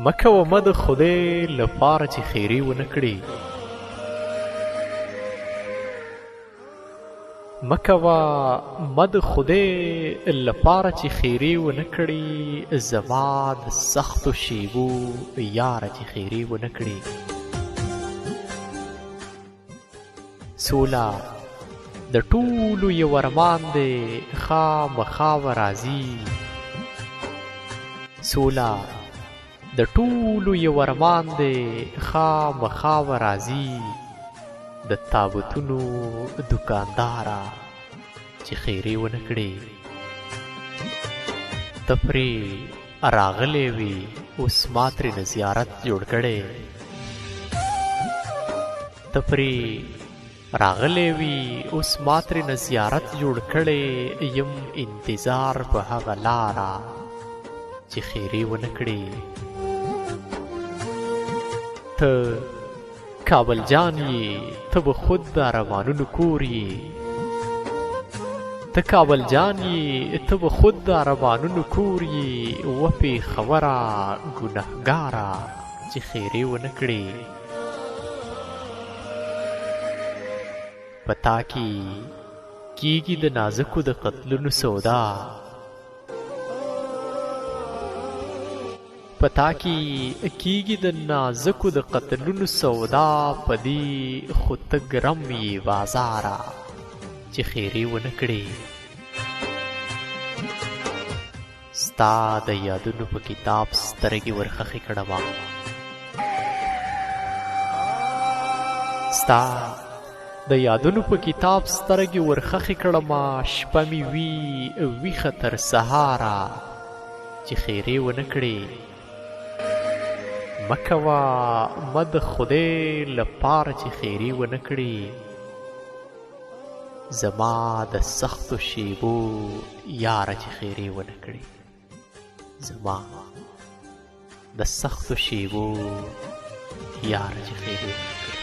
مکوه مه د خدای لپاره چې خیرې ونه کړې، مکوه مه د خدای لپاره چې خیرې ونه کړې، زما د سختو شیبو یاره چې خیرې ونه کړې. سوله د ټولو یو ارمان دی خامخا به راځي، سوله د ټولو یو ارمان دی خامخا به راځي، د تابوتونو دوکانداره چې خیرې ونه کړې. ته پرې راغلی وي اوس ما ترېنه زیارت جوړ کړی، ته پرې راغلی وي اوس ما ترېنه زیارت جوړ کړی، یم انتظار په هغه لاره چې خیرې ونه کړې. ته کابل جان یې، ته به خود د ارمانونو کور یې، ته کابل جان یې، ته به خود د ارمانونو کور یې، و پېښوره ګنهګاره چې خیرې ونه کړې. په تا کې کېږي د نازکو د قتلونو سودا، په تا کې کېږي د نازکو د قتلونو سودا، په دې خو ته ګرم یې بازاره چې خیرې ونه کړې. ستا د یادونو په کتاب سترګې ورخښې کړمه، ستا د یادونو په کتاب سترګې ورخښې کړمه، شپه مې وي ویښه تر سهاره چې خیرې ونه کړې. مکوه مه د خدای لپاره چې خیرې ونه کړې، زما د سختو شیبو یاره چې خیرې ونه کړې، زما د سختو شیبو یاره چې خیرې ونه کړې.